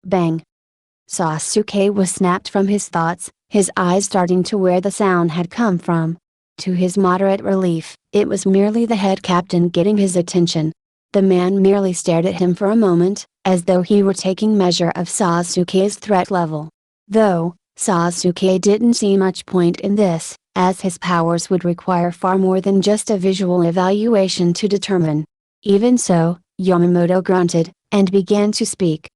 Bang! Sasuke was snapped from his thoughts, his eyes darting to where the sound had come from. To his moderate relief, it was merely the head captain getting his attention. The man merely stared at him for a moment, as though he were taking measure of Sasuke's threat level. Though, Sasuke didn't see much point in this, as his powers would require far more than just a visual evaluation to determine. Even so, Yamamoto grunted, and began to speak.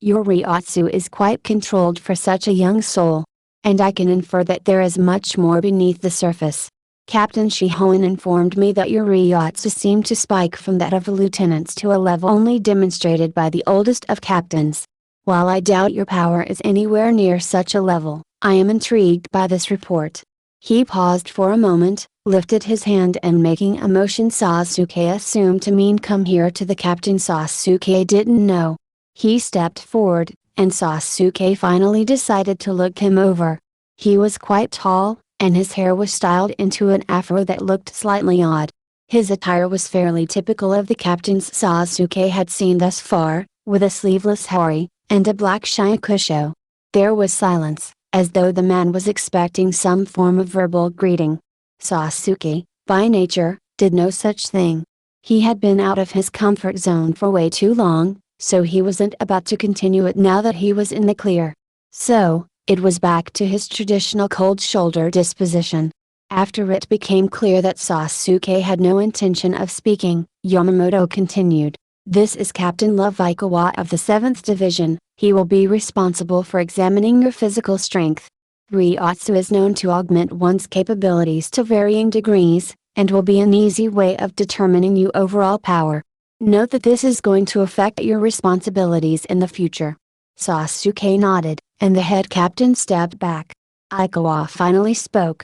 Your Ryotsu is quite controlled for such a young soul. And I can infer that there is much more beneath the surface. Captain Shihoan informed me that your Ryotsu seemed to spike from that of the lieutenants to a level only demonstrated by the oldest of captains. While I doubt your power is anywhere near such a level, I am intrigued by this report. He paused for a moment, lifted his hand and making a motion Sasuke assumed to mean come here to the captain. Sasuke didn't know. He stepped forward, and Sasuke finally decided to look him over. He was quite tall, and his hair was styled into an afro that looked slightly odd. His attire was fairly typical of the captains Sasuke had seen thus far, with a sleeveless hori, and a black shakusho. There was silence, as though the man was expecting some form of verbal greeting. Sasuke, by nature, did no such thing. He had been out of his comfort zone for way too long, so he wasn't about to continue it now that he was in the clear. So, it was back to his traditional cold shoulder disposition. After it became clear that Sasuke had no intention of speaking, Yamamoto continued. This is Captain Love Aikawa of the 7th Division, he will be responsible for examining your physical strength. Ryotsu is known to augment one's capabilities to varying degrees, and will be an easy way of determining your overall power. Note that this is going to affect your responsibilities in the future. Sasuke nodded, and the head captain stepped back. Aikawa finally spoke.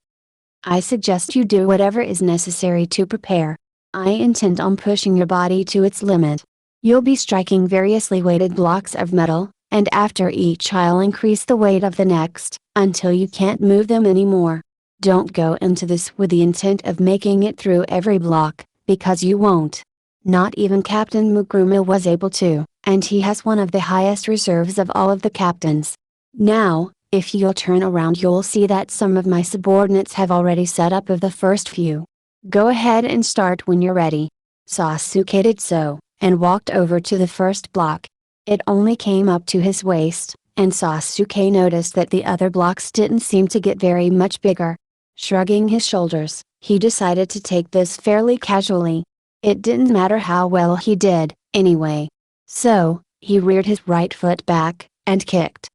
I suggest you do whatever is necessary to prepare. I intend on pushing your body to its limit. You'll be striking variously weighted blocks of metal, and after each I'll increase the weight of the next, until you can't move them anymore. Don't go into this with the intent of making it through every block, because you won't. Not even Captain Mukuruma was able to, and he has one of the highest reserves of all of the captains. Now, if you'll turn around you'll see that some of my subordinates have already set up of the first few. Go ahead and start when you're ready. Sasuke did so, and walked over to the first block. It only came up to his waist, and Sasuke noticed that the other blocks didn't seem to get very much bigger. Shrugging his shoulders, he decided to take this fairly casually. It didn't matter how well he did, anyway. So, He reared his right foot back, and kicked.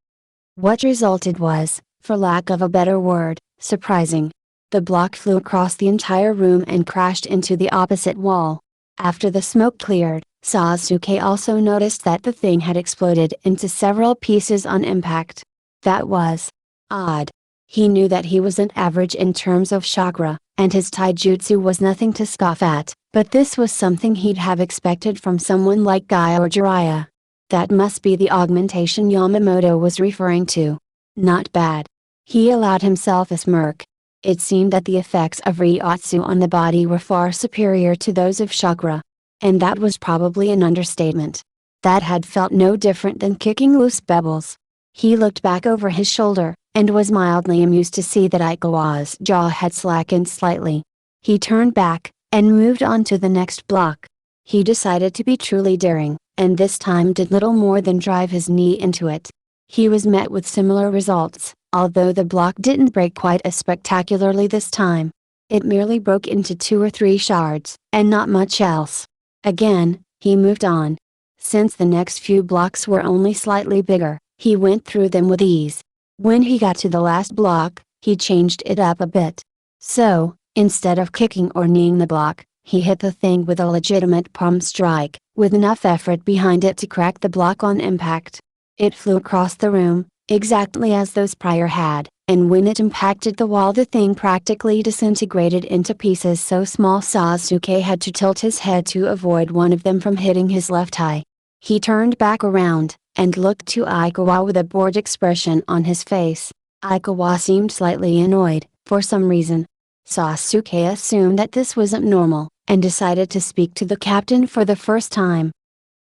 What resulted was, for lack of a better word, surprising. The block flew across the entire room and crashed into the opposite wall. After the smoke cleared, Sasuke also noticed that the thing had exploded into several pieces on impact. That was odd. He knew that he wasn't average in terms of chakra, and his taijutsu was nothing to scoff at, but this was something he'd have expected from someone like Guy or Jiraiya. That must be the augmentation Yamamoto was referring to. Not bad. He allowed himself a smirk. It seemed that the effects of Ryotsu on the body were far superior to those of chakra. And that was probably an understatement. That had felt no different than kicking loose pebbles. He looked back over his shoulder, and was mildly amused to see that Aikawa's jaw had slackened slightly. He turned back, and moved on to the next block. He decided to be truly daring, and this time did little more than drive his knee into it. He was met with similar results, although the block didn't break quite as spectacularly this time. It merely broke into 2 or 3 shards, and not much else. Again, he moved on. Since the next few blocks were only slightly bigger, he went through them with ease. When he got to the last block, he changed it up a bit. So, instead of kicking or kneeing the block, he hit the thing with a legitimate palm strike, with enough effort behind it to crack the block on impact. It flew across the room, exactly as those prior had, and when it impacted the wall the thing practically disintegrated into pieces so small Sasuke had to tilt his head to avoid one of them from hitting his left eye. He turned back around, and looked to Aikawa with a bored expression on his face. Aikawa seemed slightly annoyed, for some reason. Sasuke assumed that this wasn't normal, and decided to speak to the captain for the first time.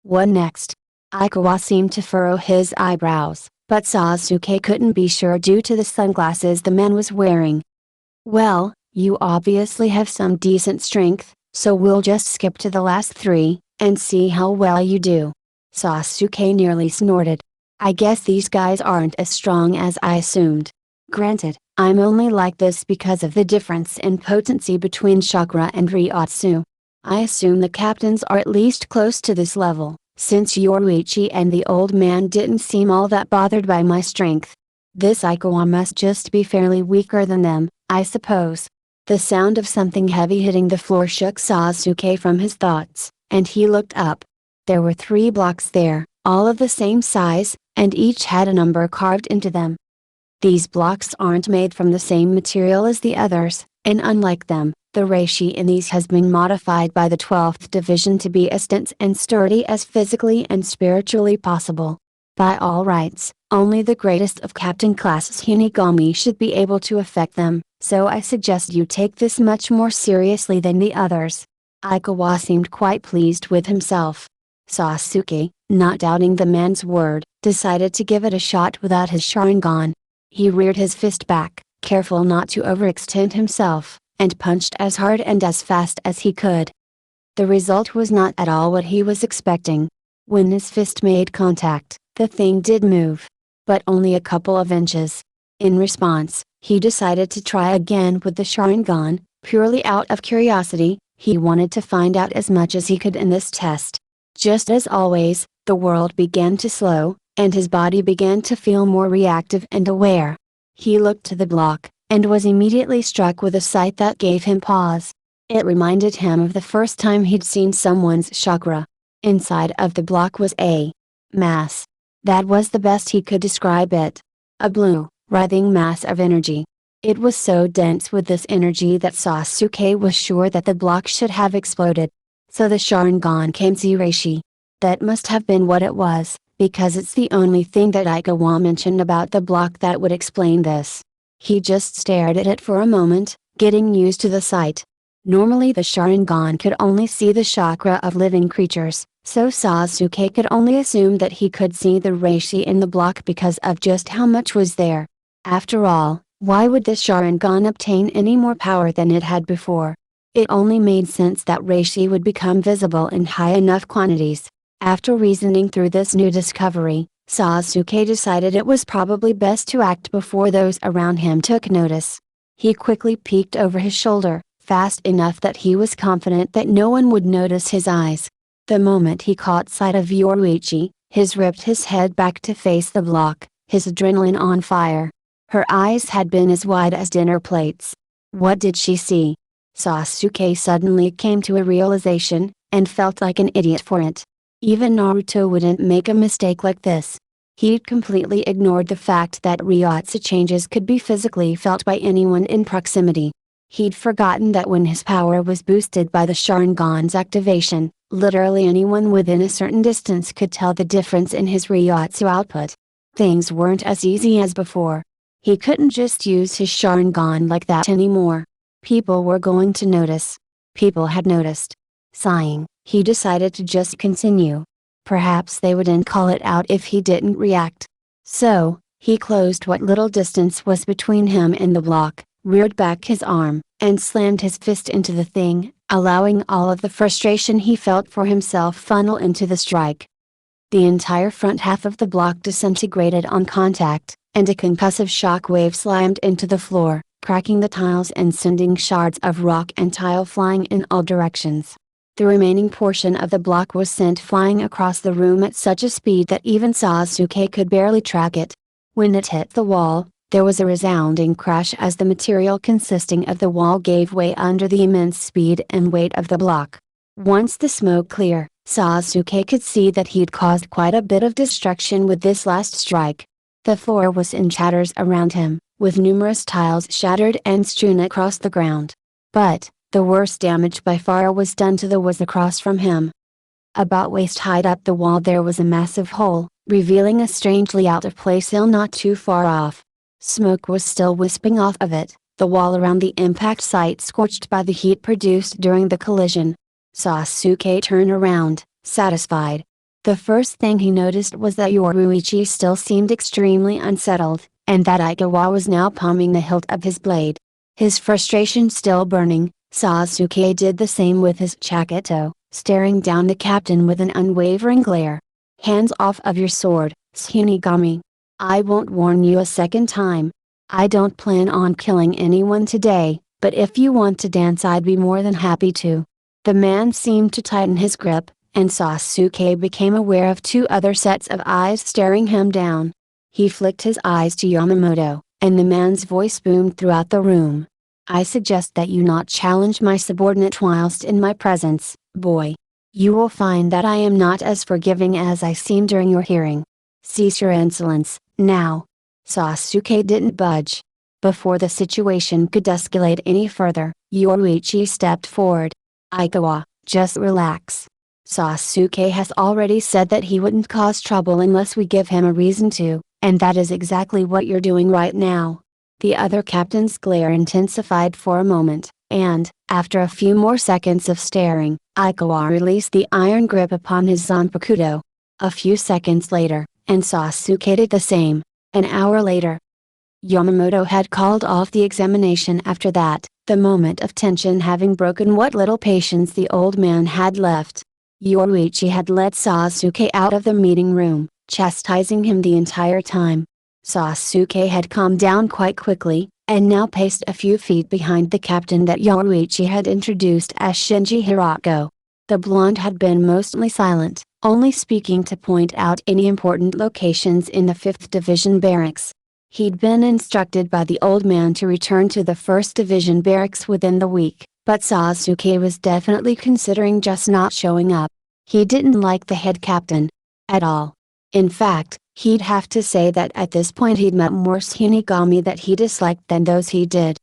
What next? Aikawa seemed to furrow his eyebrows, but Sasuke couldn't be sure due to the sunglasses the man was wearing. Well, you obviously have some decent strength, so we'll just skip to the last 3, and see how well you do. Sasuke nearly snorted. I guess these guys aren't as strong as I assumed. Granted, I'm only like this because of the difference in potency between chakra and Ryotsu. I assume the captains are at least close to this level, since Yoruichi and the old man didn't seem all that bothered by my strength. This Aikawa must just be fairly weaker than them, I suppose. The sound of something heavy hitting the floor shook Sasuke from his thoughts, and he looked up. There were 3 blocks there, all of the same size, and each had a number carved into them. These blocks aren't made from the same material as the others, and unlike them, the reishi in these has been modified by the 12th division to be as dense and sturdy as physically and spiritually possible. By all rights, only the greatest of captain class Shinigami should be able to affect them, so I suggest you take this much more seriously than the others. Aikawa seemed quite pleased with himself. Sasuke, not doubting the man's word, decided to give it a shot without his Sharingan. He reared his fist back, careful not to overextend himself, and punched as hard and as fast as he could. The result was not at all what he was expecting. When his fist made contact, the thing did move. But only a couple of inches. In response, he decided to try again with the Sharingan, purely out of curiosity. He wanted to find out as much as he could in this test. Just as always, the world began to slow, and his body began to feel more reactive and aware. He looked to the block, and was immediately struck with a sight that gave him pause. It reminded him of the first time he'd seen someone's chakra. Inside of the block was a mass. That was the best he could describe it. A blue, writhing mass of energy. It was so dense with this energy that Sasuke was sure that the block should have exploded. So the Sharingan came Reishi. That must have been what it was, because it's the only thing that Aikawa mentioned about the block that would explain this. He just stared at it for a moment, getting used to the sight. Normally the Sharingan could only see the chakra of living creatures, so Sasuke could only assume that he could see the reishi in the block because of just how much was there. After all, why would the Sharingan obtain any more power than it had before? It only made sense that reishi would become visible in high enough quantities. After reasoning through this new discovery, Sasuke decided it was probably best to act before those around him took notice. He quickly peeked over his shoulder, fast enough that he was confident that no one would notice his eyes. The moment he caught sight of Yoruichi, His ripped his head back to face the block, his adrenaline on fire. Her eyes had been as wide as dinner plates. What did she see? Sasuke suddenly came to a realization, and felt like an idiot for it. Even Naruto wouldn't make a mistake like this. He'd completely ignored the fact that Ryotsu changes could be physically felt by anyone in proximity. He'd forgotten that when his power was boosted by the Sharingan's activation, literally anyone within a certain distance could tell the difference in his Ryotsu output. Things weren't as easy as before. He couldn't just use his Sharingan like that anymore. People were going to notice. People had noticed. Sighing, he decided to just continue. Perhaps they wouldn't call it out if he didn't react. So, he closed what little distance was between him and the block, reared back his arm, and slammed his fist into the thing, allowing all of the frustration he felt for himself funnel into the strike. The entire front half of the block disintegrated on contact, and a concussive shock wave slammed into the floor, cracking the tiles and sending shards of rock and tile flying in all directions. The remaining portion of the block was sent flying across the room at such a speed that even Sasuke could barely track it. When it hit the wall, there was a resounding crash as the material consisting of the wall gave way under the immense speed and weight of the block. Once the smoke cleared, Sasuke could see that he'd caused quite a bit of destruction with this last strike. The floor was in tatters around him, with numerous tiles shattered and strewn across the ground. But, the worst damage by far was done to the walls across from him. About waist height up the wall there was a massive hole, revealing a strangely out of place hill not too far off. Smoke was still wisping off of it, the wall around the impact site scorched by the heat produced during the collision. Sasuke turned around, satisfied. The first thing he noticed was that Yoruichi still seemed extremely unsettled, and that Aigawa was now palming the hilt of his blade. His frustration still burning, Sasuke did the same with his Chakato, staring down the captain with an unwavering glare. "Hands off of your sword, Shinigami. I won't warn you a second time. I don't plan on killing anyone today, but if you want to dance I'd be more than happy to." The man seemed to tighten his grip, and Sasuke became aware of two other sets of eyes staring him down. He flicked his eyes to Yamamoto, and the man's voice boomed throughout the room. "I suggest that you not challenge my subordinate whilst in my presence, boy. You will find that I am not as forgiving as I seem during your hearing. Cease your insolence, now." Sasuke didn't budge. Before the situation could escalate any further, Yoruichi stepped forward. "Aigawa, just relax. Sasuke has already said that he wouldn't cause trouble unless we give him a reason to, and that is exactly what you're doing right now." The other captain's glare intensified for a moment, and, after a few more seconds of staring, Aigawa released the iron grip upon his Zanpakuto. A few seconds later, and Sasuke did the same. An hour later, Yamamoto had called off the examination after that, the moment of tension having broken what little patience the old man had left. Yoruichi had led Sasuke out of the meeting room, chastising him the entire time. Sasuke had calmed down quite quickly, and now paced a few feet behind the captain that Yoruichi had introduced as Shinji Hirako. The blonde had been mostly silent, only speaking to point out any important locations in the 5th Division barracks. He'd been instructed by the old man to return to the 1st Division barracks within the week, but Sasuke was definitely considering just not showing up. He didn't like the head captain. At all. In fact, he'd have to say that at this point he'd met more Shinigami that he disliked than those he did.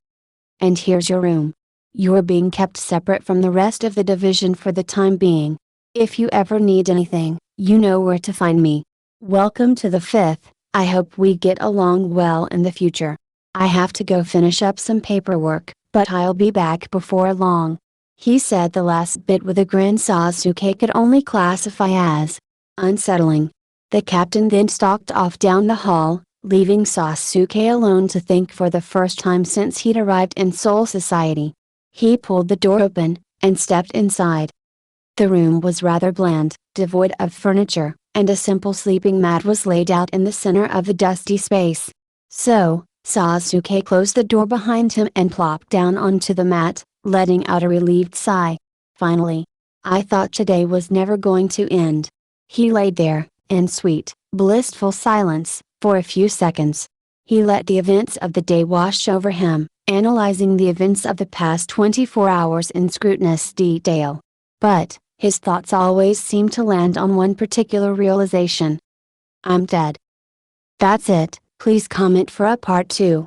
"And here's your room. You're being kept separate from the rest of the division for the time being. If you ever need anything, you know where to find me. Welcome to the 5th, I hope we get along well in the future. I have to go finish up some paperwork, but I'll be back before long." He said the last bit with a grin Sasuke could only classify as unsettling. The captain then stalked off down the hall, leaving Sasuke alone to think for the first time since he'd arrived in Soul Society. He pulled the door open, and stepped inside. The room was rather bland, devoid of furniture, and a simple sleeping mat was laid out in the center of the dusty space. So, Sasuke closed the door behind him and plopped down onto the mat, letting out a relieved sigh. Finally. I thought today was never going to end. He laid there, in sweet, blissful silence, for a few seconds. He let the events of the day wash over him, analyzing the events of the past 24 hours in scrutinous detail. But, his thoughts always seemed to land on one particular realization. I'm dead. That's it. Please comment for a part 2.